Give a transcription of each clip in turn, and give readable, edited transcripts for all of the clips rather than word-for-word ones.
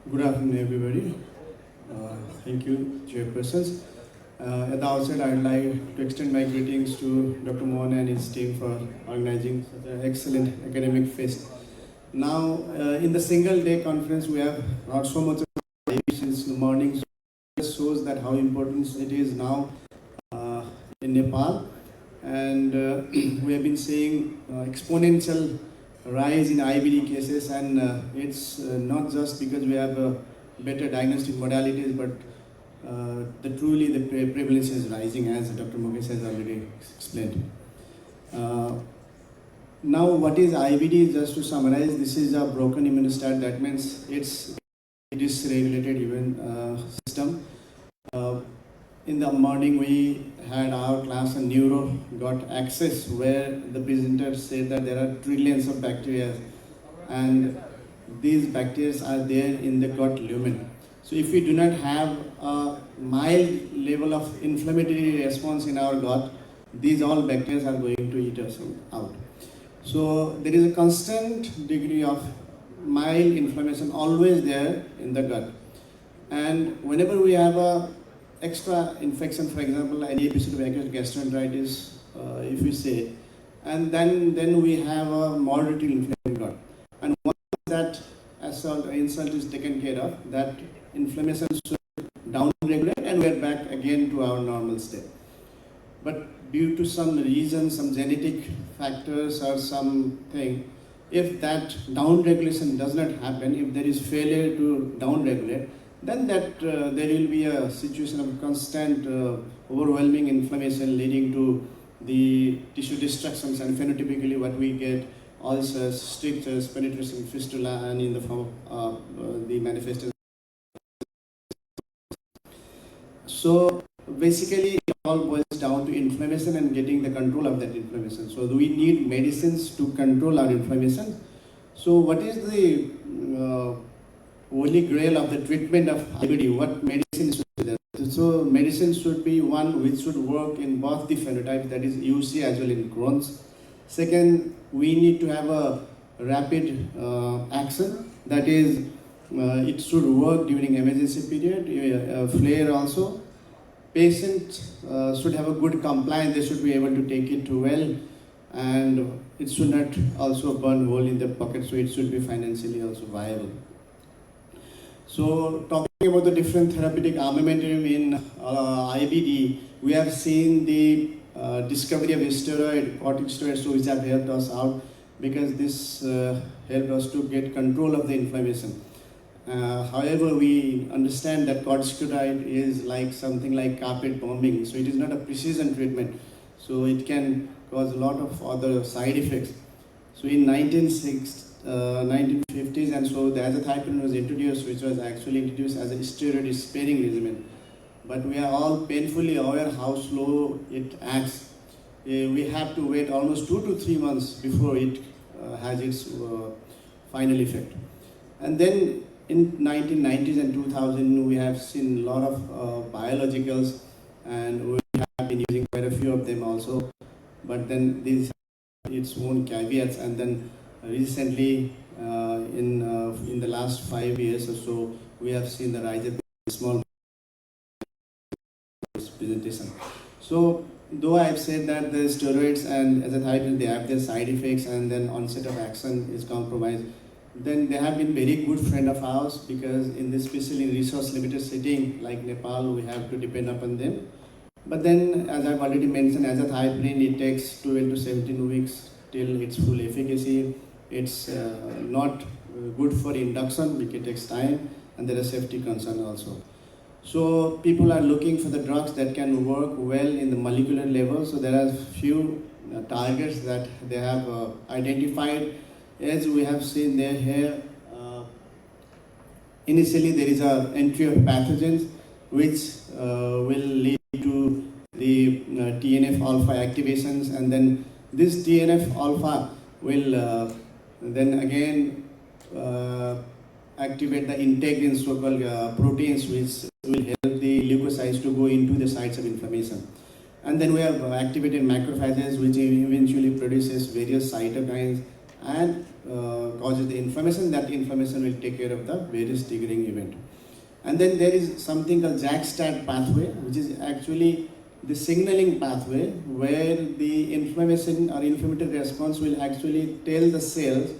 Good afternoon, everybody. Thank you, Chairpersons. At the outset, I'd like to extend my greetings to Dr. Mohan and his team for organizing such an excellent academic fest. Now, in the single-day conference, we have not so much of since the morning. So it shows that how important it is now in Nepal, and we have been seeing exponential rise in IBD cases, and it's not just because we have better diagnostic modalities, but the prevalence is rising, as Dr. Mukesh has already explained. Now, what is IBD? Just to summarize, this is a broken immunostat. That means it's dysregulated immune system. In the morning, we had our class on neuro got access, where the presenter said that there are trillions of bacteria, and these bacteria are there in the gut lumen. So if we do not have a mild level of inflammatory response in our gut, these all bacteria are going to eat us out. So there is a constant degree of mild inflammation always there in the gut. And whenever we have a extra infection, for example, any episode of acute gastroenteritis, if we say, and then we have a moderately inflamed gut. And once that insult is taken care of, that inflammation should down-regulate and we're back again to our normal state. But due to some reason, some genetic factors or something, if that down-regulation does not happen, if there is failure to down-regulate, then that there will be a situation of constant overwhelming inflammation leading to the tissue destructions, and phenotypically what we get ulcers, strictures, penetration fistula, and in the form of the manifestation. So basically it all boils down to inflammation and getting the control of that inflammation. So we need medicines to control our inflammation. So what is the holy grail of the treatment of IBD? What medicine should be there? So medicine should be one which should work in both the phenotypes, that is UC as well in Crohn's. Second, we need to have a rapid action, that is it should work during emergency period, flare also. Patient should have a good compliance, they should be able to take it well, and it should not also burn hole in the pocket, so it should be financially also viable. So talking about the different therapeutic armamentarium in IBD, we have seen the discovery of steroid, corticosteroids, which have helped us out, because this helped us to get control of the inflammation. However, we understand that corticosteroid is like something like carpet bombing, so it is not a precision treatment, so it can cause a lot of other side effects. So in 1950s, and so the azathioprine was introduced, which was actually introduced as a steroid-sparing regimen. But we are all painfully aware how slow it acts. We have to wait almost 2 to 3 months before it has its final effect. And then in 1990s and 2000, we have seen a lot of biologicals, and we have been using quite a few of them also. But then these have its own caveats, and then recently in the last 5 years or so, we have seen the rise of small presentation. So though I've said that the steroids and azathioprine, they have their side effects and then onset of action is compromised, then they have been very good friend of ours, because in this, especially in resource limited setting like Nepal, we have to depend upon them. But then, as I've already mentioned, azathioprine, it takes 12 to 17 weeks till its full efficacy. It's not good for induction because it takes time, and there are safety concerns also. So people are looking for the drugs that can work well in the molecular level. So there are few targets that they have identified. As we have seen there here, initially there is an entry of pathogens which will lead to the TNF alpha activations, and then this TNF alpha will then again activate the integrins, so-called proteins, which will help the leukocytes to go into the sites of inflammation. And then we have activated macrophages, which eventually produces various cytokines and causes the inflammation. That inflammation will take care of the various triggering event. And then there is something called JAK-STAT pathway, which is actually the signaling pathway where the inflammation or inflammatory response will actually tell the cells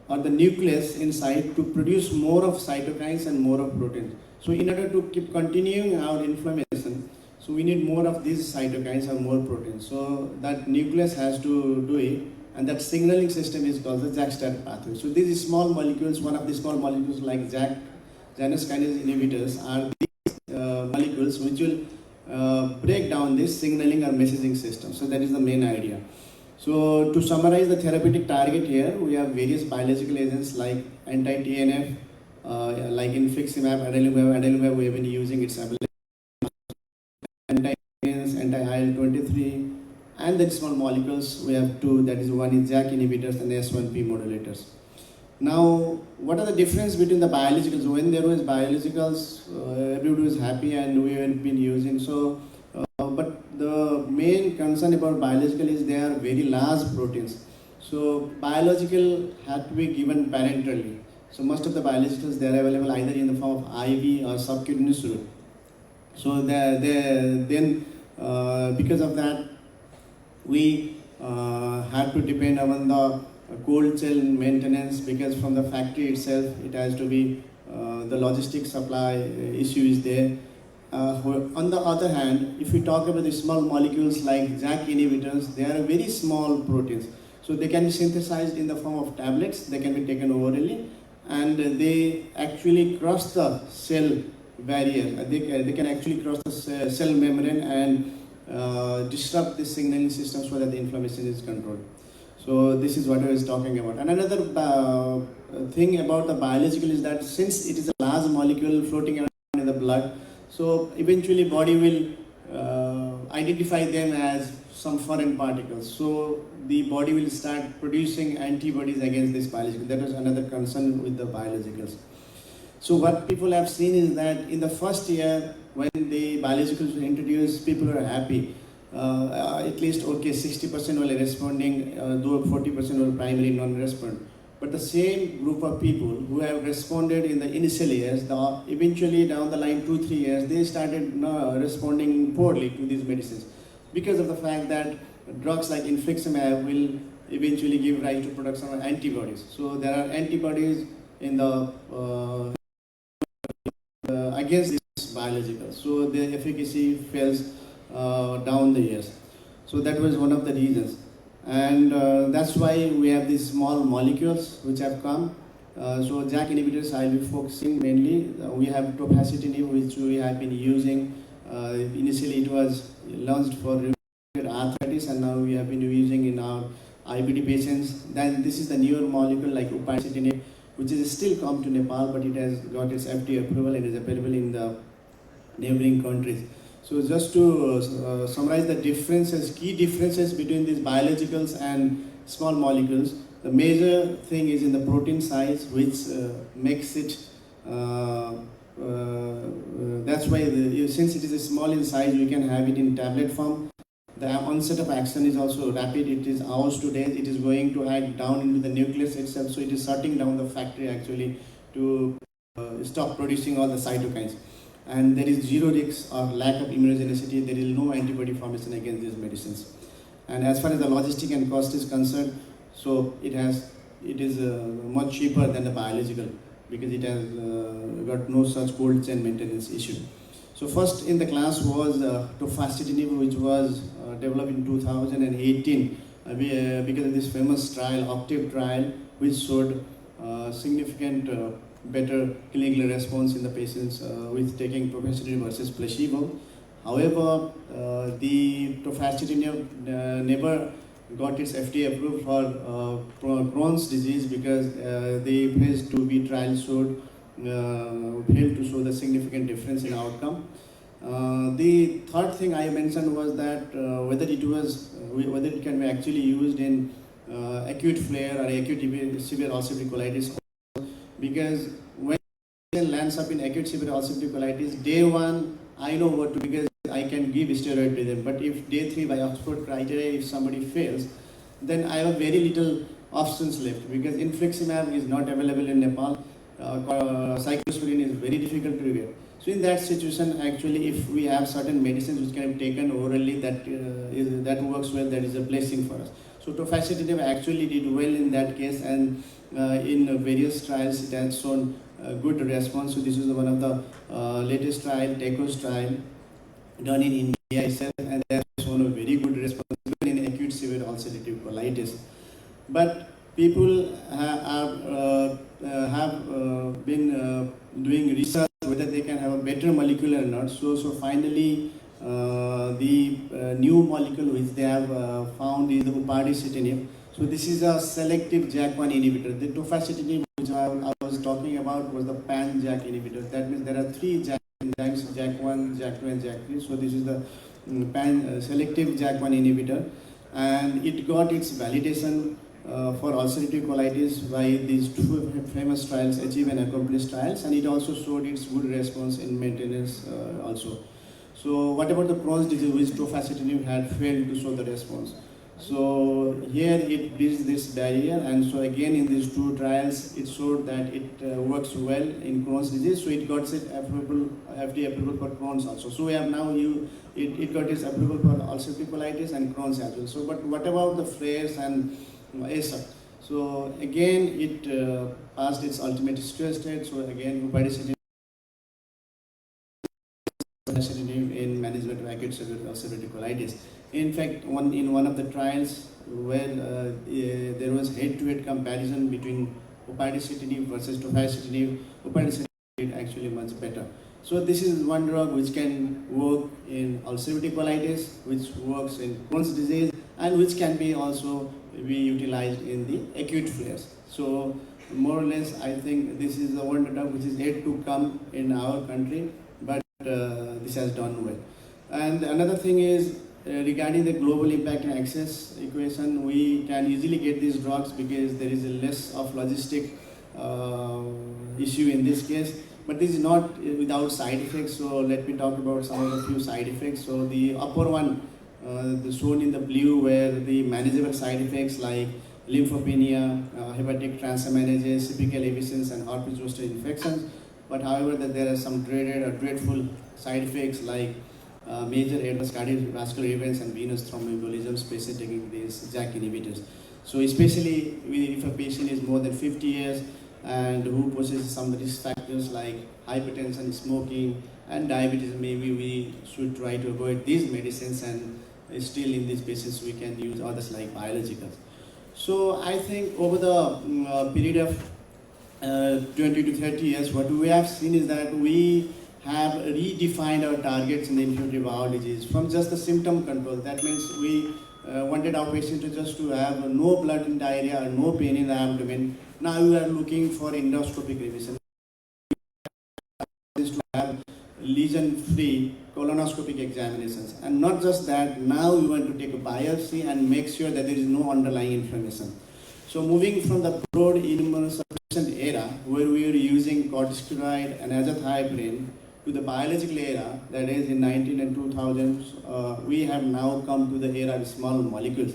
or the nucleus inside to produce more of cytokines and more of proteins. So in order to keep continuing our inflammation, so we need more of these cytokines or more proteins. So that nucleus has to do it, and that signaling system is called the JAK-STAT pathway. So these small molecules, one of the small molecules like Janus kinase inhibitors are these molecules which will break down this signaling or messaging system. So that is the main idea. So to summarize the therapeutic target here, we have various biological agents like anti-TNF, like infliximab, adalimumab we have been using its ability, anti-IL-23, and then small molecules we have two, that is one is JAK inhibitors and S1P modulators. Now, what are the difference between the biologicals? When there was biologicals, everybody was happy and we have been using. So, but the main concern about biological is they are very large proteins. So, biological have to be given parenterally. So, most of the biologicals, they are available either in the form of IV or subcutaneous route. So, then because of that, we have to depend on the cold chain maintenance, because from the factory itself it has to be the logistic supply issue is there. On the other hand, if we talk about the small molecules like JAK inhibitors, they are very small proteins, so they can be synthesized in the form of tablets, they can be taken orally, and they actually cross the cell barrier. They can actually cross the cell membrane and disrupt the signaling system so that the inflammation is controlled. So this is what I was talking about. And another thing about the biological is that since it is a large molecule floating around in the blood, so eventually body will identify them as some foreign particles. So the body will start producing antibodies against this biological. That was another concern with the biologicals. So what people have seen is that in the first year when the biologicals were introduced, people were happy. At least okay, 60% were responding, though 40% were primary non-respondent. But the same group of people who have responded in the initial years, eventually down the line 2-3 years, they started responding poorly to these medicines because of the fact that drugs like infliximab will eventually give rise to production of antibodies. So there are antibodies in the against these biologicals. So the efficacy fails down the years. So that was one of the reasons. And that's why we have these small molecules which have come. So JAK inhibitors I will be focusing mainly. We have tofacitinib, which we have been using. Initially it was launched for rheumatoid arthritis, and now we have been using in our IBD patients. Then this is the newer molecule like upadacitinib, which is still come to Nepal, but it has got its FDA approval and is available in the neighboring countries. So just to summarize the differences, key differences between these biologicals and small molecules, the major thing is in the protein size, which makes it, that's why since it is small in size, we can have it in tablet form. The onset of action is also rapid. It is hours to days. It is going to act down into the nucleus itself, so it is shutting down the factory actually to stop producing all the cytokines. And there is zero risk or lack of immunogenicity. There is no antibody formation against these medicines. And as far as the logistic and cost is concerned, so it is much cheaper than the biological, because it has got no such cold chain maintenance issue. So first in the class was tofacitinib, which was developed in 2018 because of this famous trial, OCTAVE trial, which showed significant better clinical response in the patients with taking tofacitinib versus placebo. However, the tofacitinib never got its FDA approved for Crohn's disease because the phase 2b trial showed failed to show the significant difference in outcome. The third thing I mentioned was that whether it can be actually used in acute flare or acute severe ulcerative colitis, because when it lands up in acute severe ulcerative colitis, day one I know what to, because I can give steroid to them. But if day 3 by Oxford criteria, if somebody fails, then I have very little options left, because infliximab is not available in Nepal. Cyclosporine is very difficult to get. So in that situation, actually, if we have certain medicines which can be taken orally, that works well, that is a blessing for us. So tofacitinib actually did well in that case, and in various trials it has shown good response. So this is one of the latest trial, TECOS trial, done in India itself, and they have shown a very good response even in acute severe ulcerative colitis. But people have been doing research whether they can have a better molecule or not. So finally, the new molecule which they have found is the upadacitinib. So this is a selective JAK1 inhibitor. The tofacitinib, which I was talking about, was the pan-JAK inhibitor. That means there are three JAK enzymes: JAK1, JAK2, and JAK3. So this is the selective JAK1 inhibitor, and it got its validation for ulcerative colitis by these two famous trials, Achieve and Accomplish trials, and it also showed its good response in maintenance also. So what about the Crohn's disease, which tofacitinib had failed to show the response? So here it bridges this barrier, and so again in these two trials it showed that it works well in Crohn's disease. So it got its approval, FDA approval for Crohn's also. So we have now it got its approval for ulcerative colitis and Crohn's as well. So but what about the flares and ASA? So again it passed its ultimate stress test. So again upadacitinib in management of acute severe ulcerative colitis. In fact, in one of the trials where there was head-to-head comparison between upadacitinib versus tofacitinib, upadacitinib did actually much better. So this is one drug which can work in ulcerative colitis, which works in Crohn's disease, and which can be also be utilized in the acute flares. So more or less, I think this is the one drug which is yet to come in our country, but this has done well. And another thing is regarding the global impact and access equation, we can easily get these drugs because there is a less of logistic issue in this case. But this is not without side effects. So let me talk about some of the few side effects. So the upper one, shown in the blue, where the manageable side effects like lymphopenia, hepatic transaminases, typical evasions, and herpes zoster infections. But however, that there are some dreaded or dreadful side effects like major adverse cardiovascular events and venous thromboembolism, especially taking these JAK inhibitors. So especially if a patient is more than 50 years and who possesses some risk factors like hypertension, smoking, and diabetes, maybe we should try to avoid these medicines, and still in these patients we can use others like biologicals. So I think over the period of 20 to 30 years, what we have seen is that we have redefined our targets in the inflammatory bowel disease from just the symptom control. That means we wanted our patient to just to have no blood in diarrhea or no pain in the abdomen. Now we are looking for endoscopic revision, to have lesion-free colonoscopic examinations. And not just that, now we want to take a biopsy and make sure that there is no underlying inflammation. So moving from the broad immunosuppressant era, where we were using corticosteroid and azathioprine, to the biological era, that is in 19 and 2000s, we have now come to the era of small molecules.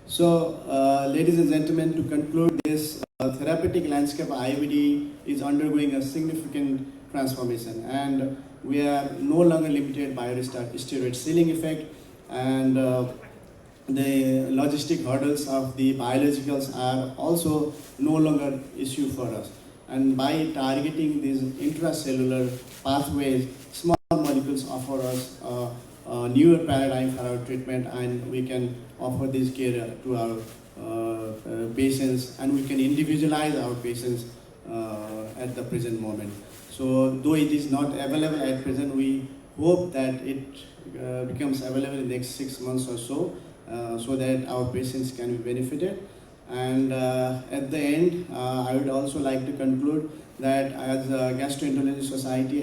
So, ladies and gentlemen, to conclude this, therapeutic landscape IBD is undergoing a significant transformation, and we are no longer limited by steroid ceiling effect, and the logistic hurdles of the biologicals are also no longer issue for us. And by targeting these intracellular pathways, small molecules offer us a newer paradigm for our treatment, and we can offer this care to our patients, and we can individualize our patients at the present moment. So though it is not available at present, we hope that it becomes available in the next 6 months or so, so that our patients can be benefited. And at the end, I would also like to conclude that as a Gastroenterology Society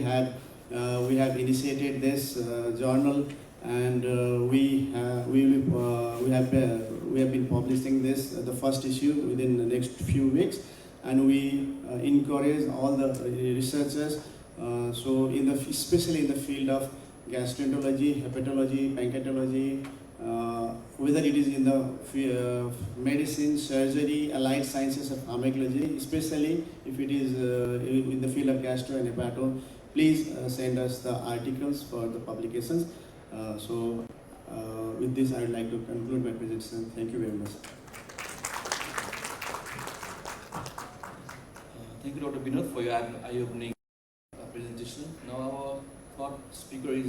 we have initiated this journal, and we have been publishing this, the first issue, within the next few weeks, and we encourage all the researchers, so especially in the field of gastroenterology, hepatology, pancreatology, whether it is in the medicine, surgery, allied sciences, or pharmacology, especially if it is in the field of gastro and hepato, please send us the articles for the publications. With this, I would like to conclude my presentation. Thank you very much. Thank you, Dr. Binod, for your eye-opening presentation. Now our fourth speaker is